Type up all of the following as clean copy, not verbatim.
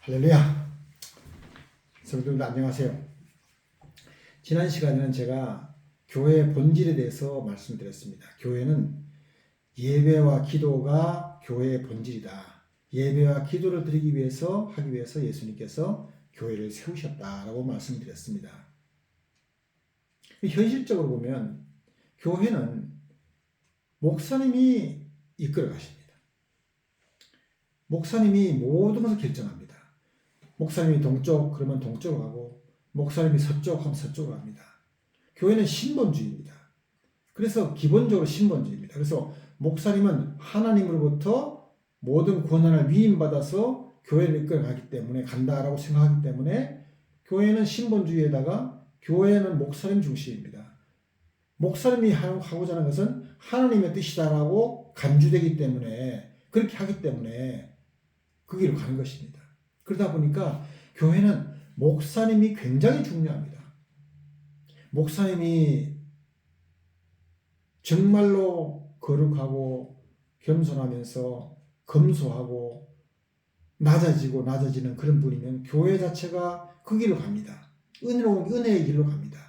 할렐루야. 성도들 안녕하세요. 지난 시간에는 제가 교회의 본질에 대해서 말씀드렸습니다. 교회는 예배와 기도가 교회의 본질이다. 예배와 기도를 드리기 위해서 하기 위해서 예수님께서 교회를 세우셨다라고 말씀드렸습니다. 현실적으로 보면 교회는 목사님이 이끌어 가십니다. 목사님이 모든 것을 결정합니다. 목사님이 동쪽 그러면 동쪽으로 가고 목사님이 서쪽 하면 서쪽으로 갑니다. 교회는 신본주의입니다. 그래서 기본적으로 신본주의입니다. 그래서 목사님은 하나님으로부터 모든 권한을 위임받아서 교회를 이끌어가기 때문에 간다라고 생각하기 때문에 교회는 신본주의에다가 교회는 목사님 중심입니다. 목사님이 하고자 하는 것은 하나님의 뜻이다라고 간주되기 때문에 그렇게 하기 때문에 그 길로 가는 것입니다. 그러다 보니까 교회는 목사님이 굉장히 중요합니다. 목사님이 정말로 거룩하고 겸손하면서 검소하고 낮아지는 그런 분이면 교회 자체가 그 길로 갑니다. 은혜의 길로 갑니다.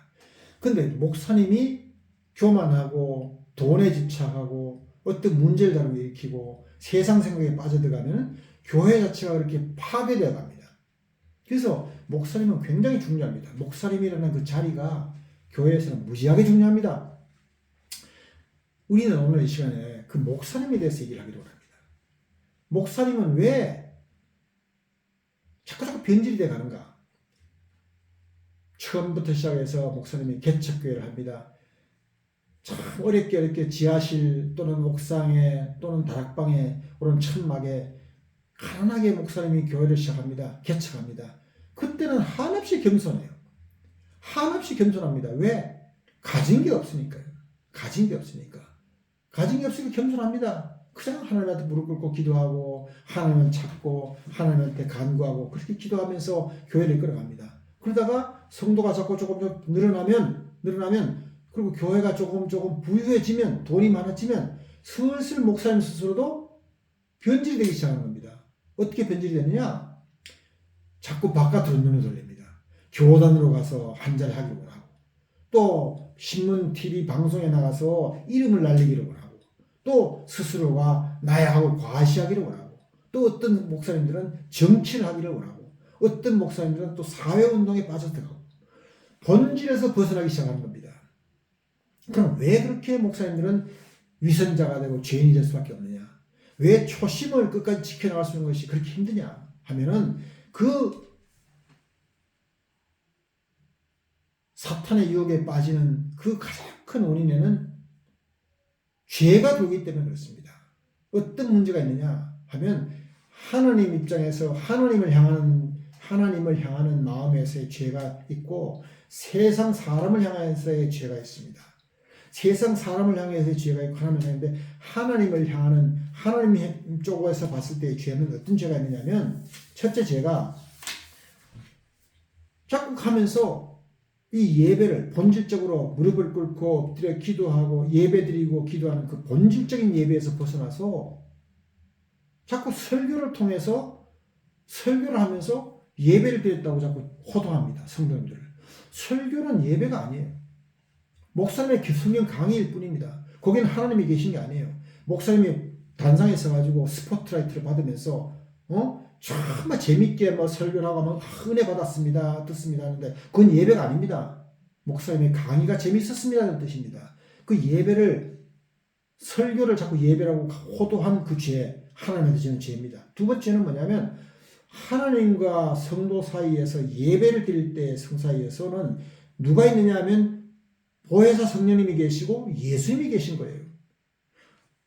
그런데 목사님이 교만하고 돈에 집착하고 어떤 문제를 다루고 일으키고 세상 생각에 빠져들어가면 교회 자체가 그렇게 파괴되어 갑니다. 그래서 목사님은 굉장히 중요합니다. 목사님이라는 그 자리가 교회에서는 무지하게 중요합니다. 우리는 오늘 이 시간에 그 목사님에 대해서 얘기를 하기로 합니다. 목사님은 왜 자꾸 변질이 돼 가는가? 처음부터 시작해서 목사님이 개척교회를 합니다. 참 어렵게 지하실 또는 옥상에 또는 다락방에 오른 천막에 가난하게 목사님이 교회를 시작합니다. 개척합니다. 그때는 한없이 겸손해요. 한없이 겸손합니다. 왜? 가진 게 없으니까요. 가진 게 없으니까 겸손합니다. 그냥 하나님한테 무릎 꿇고 기도하고 하나님을 찾고 하나님한테 간구하고 그렇게 기도하면서 교회를 이끌어갑니다. 그러다가 성도가 자꾸 조금 늘어나면 그리고 교회가 조금 부유해지면 돈이 많아지면 슬슬 목사님 스스로도 변질이 되기 시작하는 겁니다. 어떻게 변질이 되느냐? 자꾸 바깥으로 눈을 돌립니다. 교단으로 가서 한자리 하기 원하고 또 신문, TV, 방송에 나가서 이름을 날리기를 원하고 또 스스로가 나야하고 과시하기를 원하고 또 어떤 목사님들은 정치를 하기를 원하고 어떤 목사님들은 또 사회운동에 빠져들어가고 본질에서 벗어나기 시작하는 겁니다. 그럼 왜 그렇게 목사님들은 위선자가 되고 죄인이 될 수밖에 없느냐? 왜 초심을 끝까지 지켜나갈 수 있는 것이 그렇게 힘드냐 하면은 그 사탄의 유혹에 빠지는 그 가장 큰 원인에는 죄가 들어오기 때문에 그렇습니다. 어떤 문제가 있느냐 하면 하나님 입장에서 하나님을 향하는 마음에서의 죄가 있고 세상 사람을 향해서의 죄가 있습니다. 세상 사람을 향해서의 죄가 있고 하나님을 향하는데 하나님을 향하는 하나님 쪽에서 봤을 때의 죄는 어떤 죄가 있느냐면 첫째 죄가 자꾸 가면서 이 예배를 본질적으로 무릎을 꿇고 엎드려 기도하고 예배드리고 기도하는 그 본질적인 예배에서 벗어나서 자꾸 설교를 통해서 설교를 하면서 예배를 드렸다고 자꾸 호도합니다. 성도님들을. 설교는 예배가 아니에요. 목사님의 성경 강의일 뿐입니다. 거기는 하나님이 계신 게 아니에요. 목사님이 단상에 서가지고 스포트라이트를 받으면서 정말 재밌게 설교를 하고 하면 은혜 받았습니다. 듣습니다 하는데 그건 예배가 아닙니다. 목사님의 강의가 재밌었습니다는 뜻입니다. 그 예배를 설교를 자꾸 예배라고 호도한 그 죄, 하나님한테 지는 죄입니다. 두 번째는 뭐냐면 하나님과 성도 사이에서 예배를 드릴 때 성 사이에서는 누가 있느냐 하면 보혜사 성령님이 계시고 예수님이 계신 거예요.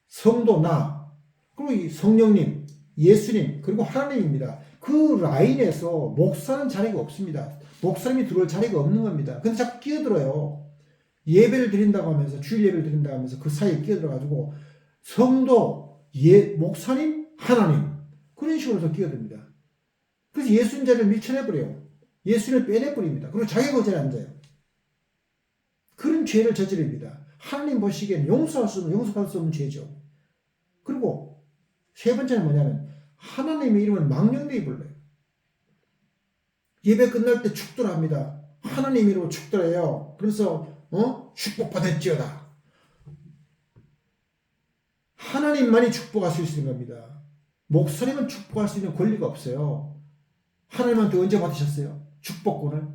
성도 나 그리고 이 성령님 예수님 그리고 하나님입니다. 그 라인에서 목사는 자리가 없습니다. 목사님이 들어올 자리가 없는 겁니다. 근데 자꾸 끼어들어요. 예배를 드린다고 하면서 주일 예배를 드린다고 하면서 그 사이에 끼어들어가지고 성도 목사님 하나님 그런 식으로 끼어듭니다. 그래서 예수님 자리를 밀쳐내버려요. 예수를 빼내버립니다. 그리고 자기 거절에 앉아요. 그런 죄를 저지릅니다. 하나님 보시기에는 용서받을 수 없는 죄죠. 그리고 세 번째는 뭐냐면 하나님의 이름을 망령되이 불러요. 예배 끝날 때 축도를 합니다. 하나님 이름으로 축도해요. 그래서 축복받았지어다. 하나님만이 축복할 수 있는 겁니다. 목사님은 축복할 수 있는 권리가 없어요. 하나님한테 언제 받으셨어요? 축복권을?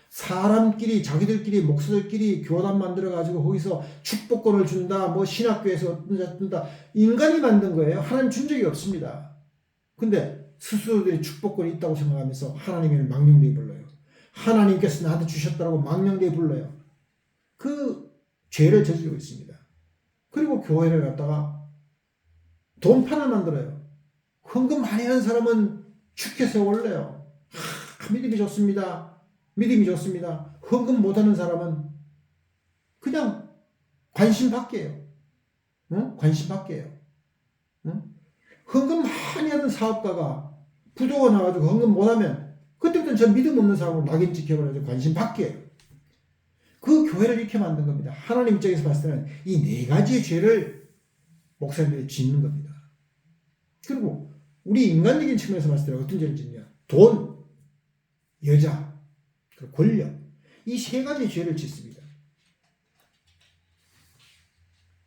사람끼리 자기들끼리 목사들끼리 교단 만들어가지고 거기서 축복권을 준다, 뭐 신학교에서 준다, 인간이 만든 거예요. 하나님 준 적이 없습니다. 근데 스스로들이 축복권이 있다고 생각하면서 하나님을 망령되이 불러요. 하나님께서 나한테 주셨다고 망령되이 불러요. 그 죄를 저지르고 있습니다. 그리고 교회를 갖다가 돈판을 만들어요. 헌금 많이 하는 사람은 축해서 올려요. 믿음이 좋습니다. 믿음이 좋습니다. 헌금 못하는 사람은 그냥 관심 밖이에요. 관심 밖이에요. 헌금 많이 하던 사업가가 부도가 나가지고 헌금 못하면 그때부터는 저 믿음 없는 사람으로 낙인 찍혀버려서 관심 밖이에요. 그 교회를 이렇게 만든 겁니다. 하나님 입장에서 봤을 때는 이 네 가지의 죄를 목사님들이 짓는 겁니다. 그리고 우리 인간적인 측면에서 봤을 때는 어떤 죄를 짓냐? 돈, 여자, 그리고 권력. 이 세 가지의 죄를 짓습니다.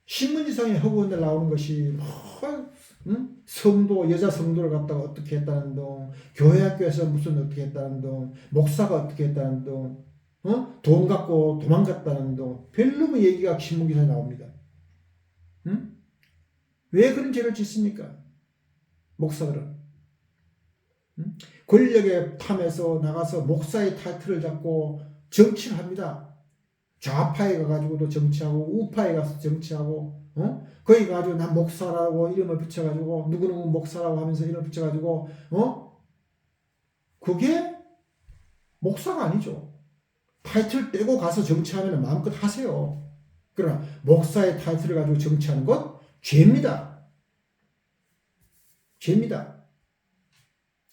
신문지상에 허구헌날 나오는 것이 성도, 여자 성도를 갖다가 어떻게 했다는 등, 교회 학교에서 무슨 어떻게 했다는 등, 목사가 어떻게 했다는 등, 돈 갖고 도망갔다는 등, 별로 얘기가 신문기사에 나옵니다. 왜 그런 죄를 짓습니까? 목사들은. 권력에 탐해서 나가서 목사의 타이틀을 잡고 정치를 합니다. 좌파에 가가지고도 정치하고 우파에 가서 정치하고 거기 가가지고 난 목사라고 이름을 붙여가지고 누구누구 목사라고 하면서 이름을 붙여가지고 그게 목사가 아니죠. 타이틀 떼고 가서 정치하면 마음껏 하세요. 그러나 목사의 타이틀을 가지고 정치하는 것 죄입니다. 죄입니다.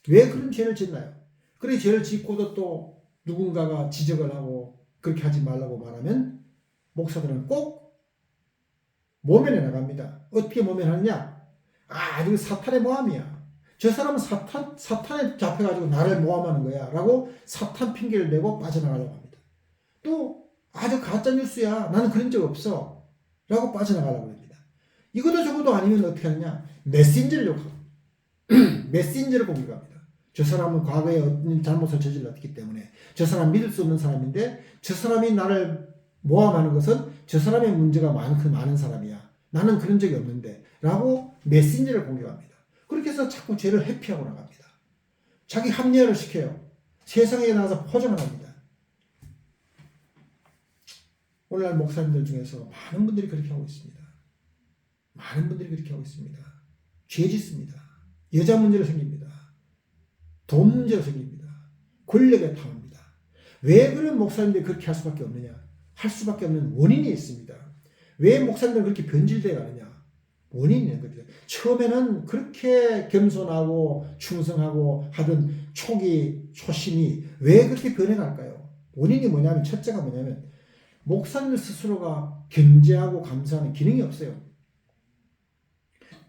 왜 그런 죄를 짓나요? 그래 죄를 짓고도 또 누군가가 지적을 하고 그렇게 하지 말라고 말하면 목사들은 꼭 모면해 나갑니다. 어떻게 모면하느냐? 이거 사탄의 모함이야. 저 사람은 사탄에 잡혀가지고 나를 모함하는 거야. 라고 사탄 핑계를 대고 빠져나가려고 합니다. 또, 저 가짜뉴스야. 나는 그런 적 없어. 라고 빠져나가려고 합니다. 이것도 저것도 아니면 어떻게 하느냐? 메신저를 욕하고, 메신저를 공격합니다. 저 사람은 과거에 어떤 잘못을 저질렀기 때문에 저 사람 믿을 수 없는 사람인데 저 사람이 나를 모함하는 것은 저 사람의 문제가 많은 사람이야. 나는 그런 적이 없는데 라고 메신저를 공격합니다. 그렇게 해서 자꾸 죄를 회피하고 나갑니다. 자기 합리화를 시켜요. 세상에 나가서 포장을 합니다. 오늘날 목사님들 중에서 많은 분들이 그렇게 하고 있습니다. 많은 분들이 그렇게 하고 있습니다. 죄 짓습니다. 여자 문제로 생깁니다. 돈 문제로 생깁니다. 권력에 탐합니다. 왜 그런 목사님들이 그렇게 할 수밖에 없느냐? 할 수밖에 없는 원인이 있습니다. 왜 목사님들은 그렇게 변질되어 가느냐? 원인이 있는 겁니다. 처음에는 그렇게 겸손하고 충성하고 하던 초심이 왜 그렇게 변해갈까요? 원인이 뭐냐면, 첫째가 뭐냐면 목사님들 스스로가 견제하고 감사하는 기능이 없어요.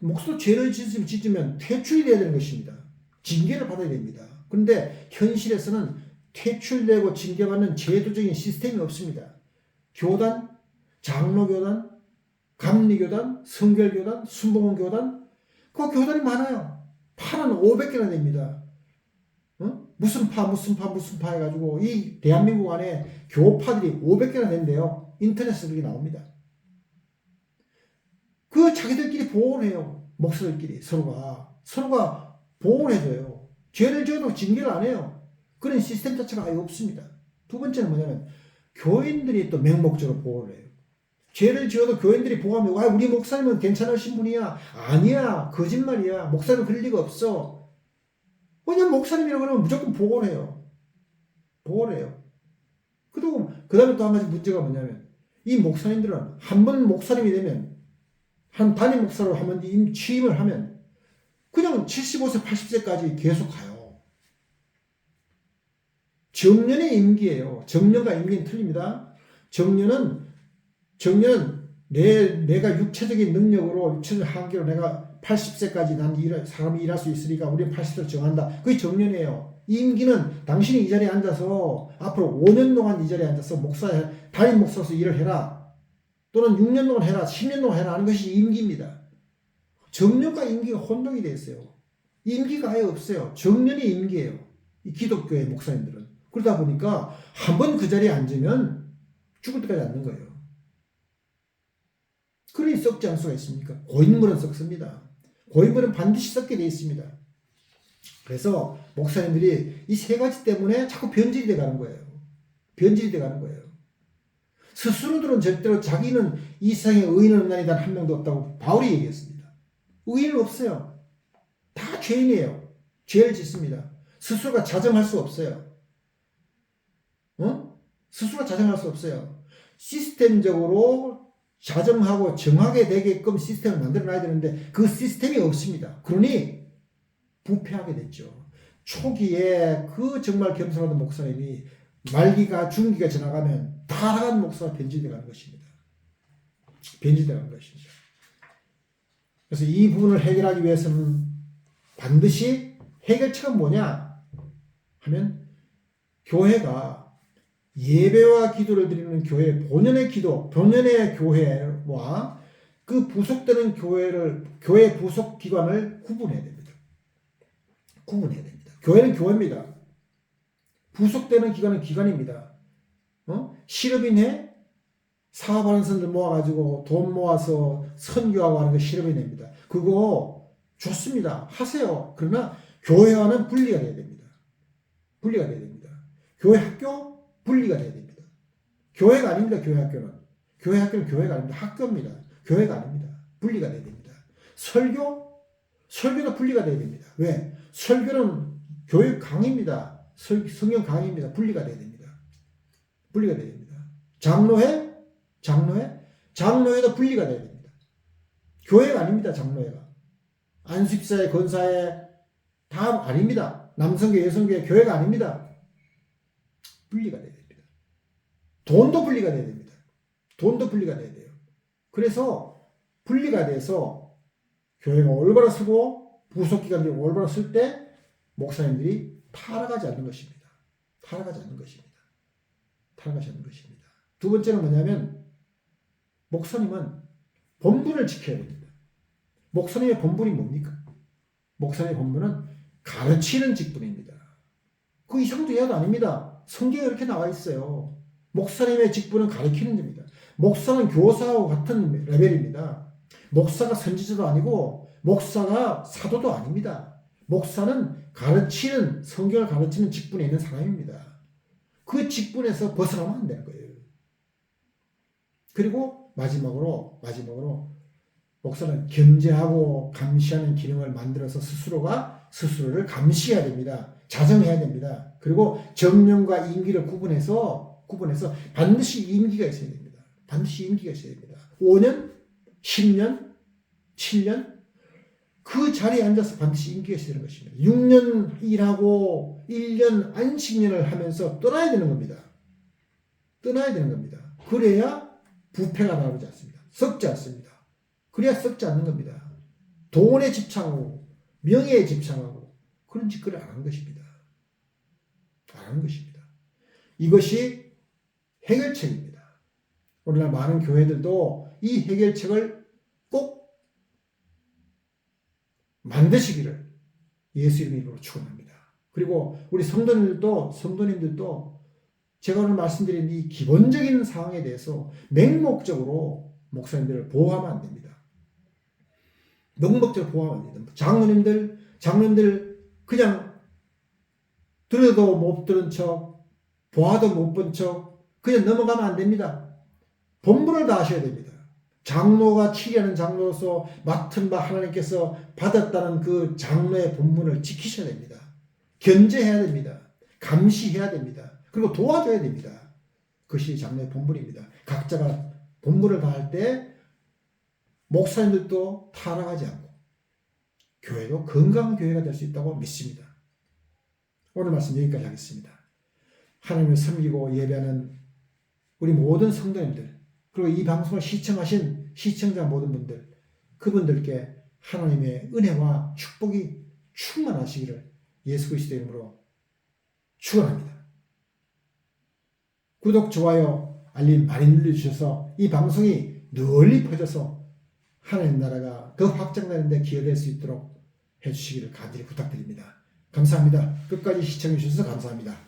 목사도 죄를 짓으면 퇴출이 돼야 되는 것입니다. 징계를 받아야 됩니다. 그런데 현실에서는 퇴출되고 징계받는 제도적인 시스템이 없습니다. 교단, 장로교단, 감리교단, 성결교단, 순복음교단, 그 교단이 많아요. 파는 500개나 됩니다. 무슨 파 해가지고 이 대한민국 안에 교파들이 500개나 된대요. 인터넷에 그게 나옵니다. 그 자기들끼리 보호를 해요. 목사들끼리 서로가 보호를 해줘요. 죄를 지어도 징계를 안 해요. 그런 시스템 자체가 아예 없습니다. 두 번째는 뭐냐면 교인들이 또 맹목적으로 보호를 해요. 죄를 지어도 교인들이 보호하면 우리 목사님은 괜찮으신 분이야. 아니야. 거짓말이야. 목사님은 그럴 리가 없어. 그냥 목사님이라고 그러면 무조건 보호를 해요. 보호를 해요. 그리고 그 다음에 또 한 가지 문제가 뭐냐면 이 목사님들은 한 번 목사님이 되면 한 단임 목사로 한 번 취임을 하면 그냥 75세, 80세까지 계속 가요. 정년의 임기예요. 정년과 임기는 틀립니다. 정년은 내가 육체적인 능력으로, 육체적 한계로 내가 80세까지 사람이 일할 수 있으니까 우리는 80세를 정한다. 그게 정년이에요. 임기는 당신이 이 자리에 앉아서 앞으로 5년 동안 이 자리에 앉아서 담임 목사로서 일을 해라. 또는 6년 동안 해라. 10년 동안 해라 하는 것이 임기입니다. 정년과 임기가 혼동이 되어 있어요. 임기가 아예 없어요. 정년이 임기예요. 이 기독교의 목사님들은. 그러다 보니까 한번 그 자리에 앉으면 죽을 때까지 앉는 거예요. 그러니 썩지 않을 수가 있습니까? 고인물은 썩습니다. 고인물은 반드시 썩게 되어 있습니다. 그래서 목사님들이 이 세 가지 때문에 자꾸 변질이 돼 가는 거예요. 변질이 돼 가는 거예요. 스스로들은 절대로 자기는 이 세상에 의인은 없나니 단 한 명도 없다고 바울이 얘기했습니다. 의인은 없어요. 다 죄인이에요. 죄를 짓습니다. 스스로가 자정할 수 없어요. 스스로가 자정할 수 없어요. 시스템적으로 자정하고 정하게 되게끔 시스템을 만들어 놔야 되는데 그 시스템이 없습니다. 그러니 부패하게 됐죠. 초기에 그 정말 겸손하던 목사님이 말기가 중기가 지나가면 타락한 목사가 변질되어 가는 것입니다. 변질되어 가는 것입니다. 그래서 이 부분을 해결하기 위해서는 반드시 해결책은 뭐냐 하면 교회가 예배와 기도를 드리는 교회 본연의 기도, 본연의 교회와 그 부속되는 교회 부속 기관을 구분해야 됩니다. 구분해야 됩니다. 교회는 교회입니다. 부속되는 기관은 기관입니다. 실업인회 사업하는 사람들 모아가지고 돈 모아서 선교하고 하는 거 실업인회입니다. 그거 좋습니다. 하세요. 그러나 교회와는 분리가 돼야 됩니다. 분리가 돼야 됩니다. 교회 학교 분리가 돼야 됩니다. 교회가 아닙니다. 교회 학교는. 교회 학교는 교회가 아닙니다. 학교입니다. 교회가 아닙니다. 분리가 돼야 됩니다. 설교도 분리가 돼야 됩니다. 왜? 설교는 교육 강의입니다. 성경 강의입니다. 분리가 돼야 됩니다. 분리가 돼야 됩니다. 장로회도 분리가 돼야 됩니다. 교회가 아닙니다. 장로회가. 안식사회, 건사회 다 아닙니다. 남성교회, 여성교회 교회가 아닙니다. 분리가 돼야 됩니다. 돈도 분리가 돼야 됩니다. 돈도 분리가 돼야 돼요. 그래서 분리가 돼서 교회가 올바로 쓰고 부속기관들이 올바로 쓸 때 목사님들이 타락하지 않는 것입니다. 타락하지 않는 것입니다. 타락하지 않는 것입니다. 두 번째는 뭐냐면 목사님은 본분을 지켜야 됩니다. 목사님의 본분이 뭡니까? 목사님의 본분은 가르치는 직분입니다. 그 이상도 이하도 아닙니다. 성경에 이렇게 나와 있어요. 목사님의 직분은 가르치는 겁니다. 목사는 교사와 같은 레벨입니다. 목사가 선지자도 아니고 목사가 사도도 아닙니다. 목사는 가르치는, 성경을 가르치는 직분에 있는 사람입니다. 그 직분에서 벗어나면 안 되는 거예요. 그리고 마지막으로 목사는 견제하고 감시하는 기능을 만들어서 스스로를 감시해야 됩니다. 자정해야 됩니다. 그리고 정년과 임기를 구분해서 반드시 임기가 있어야 됩니다. 반드시 임기가 있어야 됩니다. 5년, 10년, 7년 그 자리에 앉아서 반드시 임기가 있어야 되는 것입니다. 6년 일하고 1년 안식년을 하면서 떠나야 되는 겁니다. 떠나야 되는 겁니다. 그래야 부패가 나오지 않습니다. 썩지 않습니다. 그래야 썩지 않는 겁니다. 돈에 집착하고 명예에 집착하고 그런 짓거리를 안 하는 것입니다. 안 하는 것입니다. 이것이 해결책입니다. 오늘날 많은 교회들도 이 해결책을 꼭 만드시기를 예수 이름으로 축원합니다. 그리고 우리 성도님들도 제가 오늘 말씀드린 이 기본적인 사항에 대해서 맹목적으로 목사님들을 보호하면 안 됩니다. 맹목적으로 보호하면 안 됩니다. 장로님들 그냥 들어도 못 들은 척, 보아도 못 본 척 그냥 넘어가면 안 됩니다. 본분을 다 하셔야 됩니다. 장로가 치리하는 장로로서 맡은 바 하나님께서 받았다는 그 장로의 본분을 지키셔야 됩니다. 견제해야 됩니다. 감시해야 됩니다. 그리고 도와줘야 됩니다. 그것이 장로의 본분입니다. 각자가 본분을 다할 때 목사님들도 타락하지 않고 교회도 건강한 교회가 될 수 있다고 믿습니다. 오늘 말씀 여기까지 하겠습니다. 하나님을 섬기고 예배하는 우리 모든 성도님들, 그리고 이 방송을 시청하신 시청자 모든 분들, 그분들께 하나님의 은혜와 축복이 충만하시기를 예수 그리스도의 이름으로 축원합니다. 구독, 좋아요, 알림 많이 눌러주셔서 이 방송이 널리 퍼져서 하나님 나라가 더 확장되는 데 기여될 수 있도록 해주시기를 간절히 부탁드립니다. 감사합니다. 끝까지 시청해 주셔서 감사합니다.